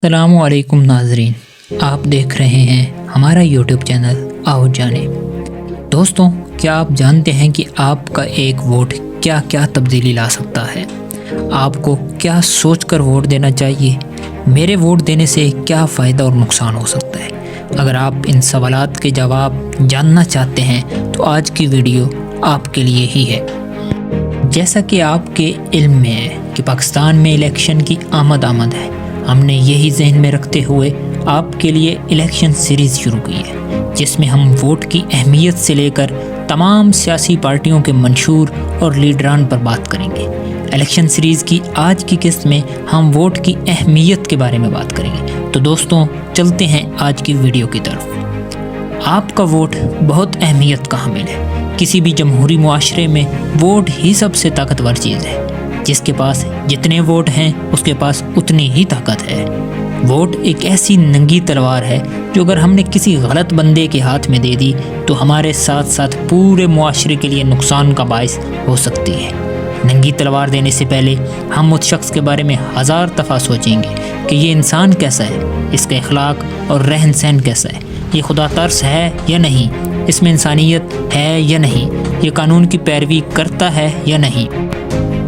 السلام علیکم ناظرین، آپ دیکھ رہے ہیں ہمارا یوٹیوب چینل آؤ جانے۔ دوستوں، کیا آپ جانتے ہیں کہ آپ کا ایک ووٹ کیا کیا تبدیلی لا سکتا ہے؟ آپ کو کیا سوچ کر ووٹ دینا چاہیے؟ میرے ووٹ دینے سے کیا فائدہ اور نقصان ہو سکتا ہے؟ اگر آپ ان سوالات کے جواب جاننا چاہتے ہیں تو آج کی ویڈیو آپ کے لیے ہی ہے۔ جیسا کہ آپ کے علم میں ہے کہ پاکستان میں الیکشن کی آمد ہے، ہم نے یہی ذہن میں رکھتے ہوئے آپ کے لیے الیکشن سیریز شروع کی ہے، جس میں ہم ووٹ کی اہمیت سے لے کر تمام سیاسی پارٹیوں کے منشور اور لیڈران پر بات کریں گے۔ الیکشن سیریز کی آج کی قسط میں ہم ووٹ کی اہمیت کے بارے میں بات کریں گے۔ تو دوستوں، چلتے ہیں آج کی ویڈیو کی طرف۔ آپ کا ووٹ بہت اہمیت کا حامل ہے۔ کسی بھی جمہوری معاشرے میں ووٹ ہی سب سے طاقتور چیز ہے۔ جس کے پاس جتنے ووٹ ہیں اس کے پاس اتنی ہی طاقت ہے۔ ووٹ ایک ایسی ننگی تلوار ہے جو اگر ہم نے کسی غلط بندے کے ہاتھ میں دے دی تو ہمارے ساتھ ساتھ پورے معاشرے کے لیے نقصان کا باعث ہو سکتی ہے۔ ننگی تلوار دینے سے پہلے ہم اس شخص کے بارے میں 1000 دفعہ سوچیں گے کہ یہ انسان کیسا ہے، اس کا اخلاق اور رہن سہن کیسا ہے، یہ خدا ترس ہے یا نہیں، اس میں انسانیت ہے یا نہیں، یہ قانون کی پیروی کرتا ہے یا نہیں۔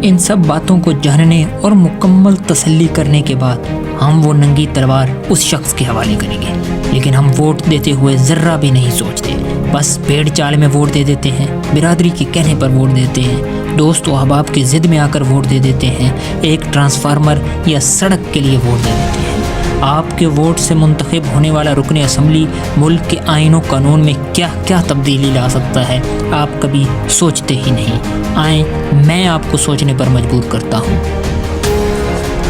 ان سب باتوں کو جاننے اور مکمل تسلی کرنے کے بعد ہم وہ ننگی تلوار اس شخص کے حوالے کریں گے۔ لیکن ہم ووٹ دیتے ہوئے ذرہ بھی نہیں سوچتے، بس بھیڑ چال میں ووٹ دے دیتے ہیں، برادری کے کہنے پر ووٹ دیتے ہیں، دوست و احباب کی ضد میں آ کر ووٹ دے دیتے ہیں، ایک ٹرانسفارمر یا سڑک کے لیے ووٹ دے دیتے ہیں۔ آپ کے ووٹ سے منتخب ہونے والا رکن اسمبلی ملک کے آئین و قانون میں کیا کیا تبدیلی لا سکتا ہے، آپ کبھی سوچتے ہی نہیں۔ آئیں میں آپ کو سوچنے پر مجبور کرتا ہوں۔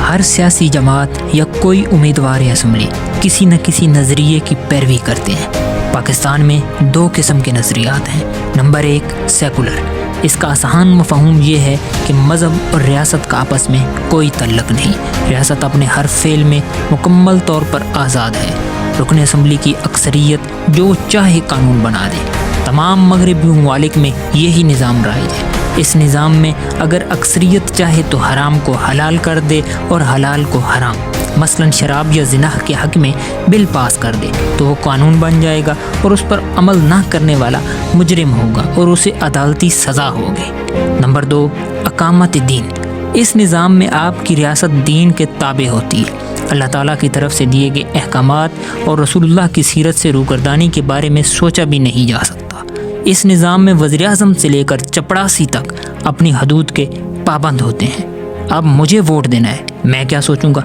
ہر سیاسی جماعت یا کوئی امیدوار اسمبلی کسی نہ کسی نظریے کی پیروی کرتے ہیں۔ پاکستان میں 2 قسم کے نظریات ہیں۔ Number 1 secular. اس کا آسان مفہوم یہ ہے کہ مذہب اور ریاست کا آپس میں کوئی تعلق نہیں، ریاست اپنے ہر فعل میں مکمل طور پر آزاد ہے۔ رکن اسمبلی کی اکثریت جو چاہے قانون بنا دے۔ تمام مغربی ممالک میں یہی نظام رائج ہے۔ اس نظام میں اگر اکثریت چاہے تو حرام کو حلال کر دے اور حلال کو حرام، مثلاً شراب یا زنا کے حق میں بل پاس کر دے تو وہ قانون بن جائے گا اور اس پر عمل نہ کرنے والا مجرم ہوگا اور اسے عدالتی سزا ہوگی۔ نمبر 2 اقامت دین۔ اس نظام میں آپ کی ریاست دین کے تابع ہوتی ہے۔ اللہ تعالیٰ کی طرف سے دیے گئے احکامات اور رسول اللہ کی سیرت سے روگردانی کے بارے میں سوچا بھی نہیں جا سکتا۔ اس نظام میں وزیر اعظم سے لے کر چپڑاسی تک اپنی حدود کے پابند ہوتے ہیں۔ اب مجھے ووٹ دینا ہے، میں کیا سوچوں گا؟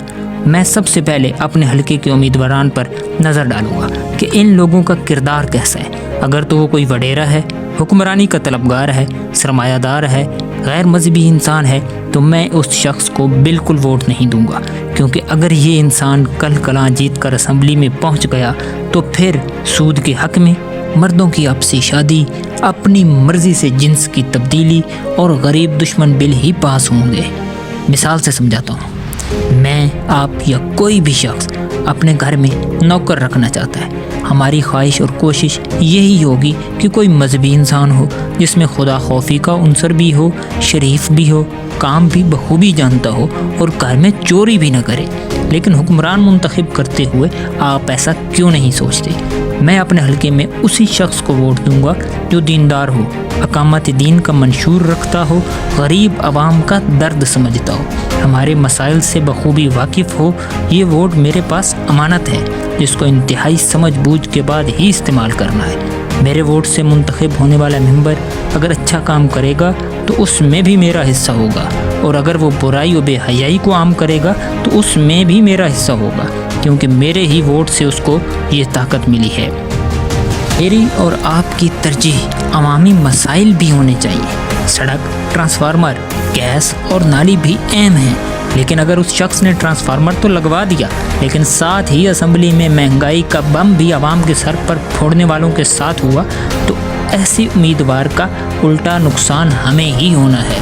میں سب سے پہلے اپنے حلقے کے امیدواران پر نظر ڈالوں گا کہ ان لوگوں کا کردار کیسا ہے۔ اگر تو وہ کوئی وڈیرا ہے، حکمرانی کا طلبگار ہے، سرمایہ دار ہے، غیر مذہبی انسان ہے تو میں اس شخص کو بالکل ووٹ نہیں دوں گا، کیونکہ اگر یہ انسان کل کلاں جیت کر اسمبلی میں پہنچ گیا تو پھر سود کے حق میں، مردوں کی آپسی شادی، اپنی مرضی سے جنس کی تبدیلی اور غریب دشمن بل ہی پاس ہوں گے۔ مثال سے سمجھاتا ہوں، میں، آپ یا کوئی بھی شخص اپنے گھر میں نوکر رکھنا چاہتا ہے۔ ہماری خواہش اور کوشش یہی ہوگی کہ کوئی مذہبی انسان ہو جس میں خدا خوفی کا عنصر بھی ہو، شریف بھی ہو، کام بھی بخوبی جانتا ہو اور گھر میں چوری بھی نہ کرے۔ لیکن حکمران منتخب کرتے ہوئے آپ ایسا کیوں نہیں سوچتے؟ میں اپنے حلقے میں اسی شخص کو ووٹ دوں گا جو دیندار ہو، اقامت دین کا منشور رکھتا ہو، غریب عوام کا درد سمجھتا ہو، ہمارے مسائل سے بخوبی واقف ہو۔ یہ ووٹ میرے پاس امانت ہے جس کو انتہائی سمجھ بوجھ کے بعد ہی استعمال کرنا ہے۔ میرے ووٹ سے منتخب ہونے والا ممبر اگر اچھا کام کرے گا تو اس میں بھی میرا حصہ ہوگا، اور اگر وہ برائی و بے حیائی کو عام کرے گا تو اس میں بھی میرا حصہ ہوگا، کیونکہ میرے ہی ووٹ سے اس کو یہ طاقت ملی ہے۔ میری اور آپ کی ترجیح عوامی مسائل بھی ہونے چاہیے۔ سڑک، ٹرانسفارمر، گیس اور نالی بھی اہم ہیں، لیکن اگر اس شخص نے ٹرانسفارمر تو لگوا دیا لیکن ساتھ ہی اسمبلی میں مہنگائی کا بم بھی عوام کے سر پر پھوڑنے والوں کے ساتھ ہوا تو ایسی امیدوار کا الٹا نقصان ہمیں ہی ہونا ہے۔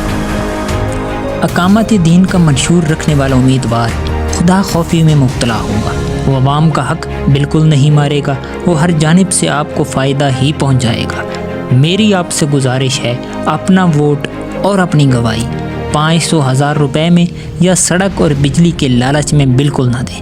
اقامت دین کا منشور رکھنے والا امیدوار خدا خوفی میں مبتلا ہوگا، وہ عوام کا حق بالکل نہیں مارے گا، وہ ہر جانب سے آپ کو فائدہ ہی پہنچائے گا۔ میری آپ سے گزارش ہے، اپنا ووٹ اور اپنی گواہی 500,000 روپے میں یا سڑک اور بجلی کے لالچ میں بالکل نہ دیں۔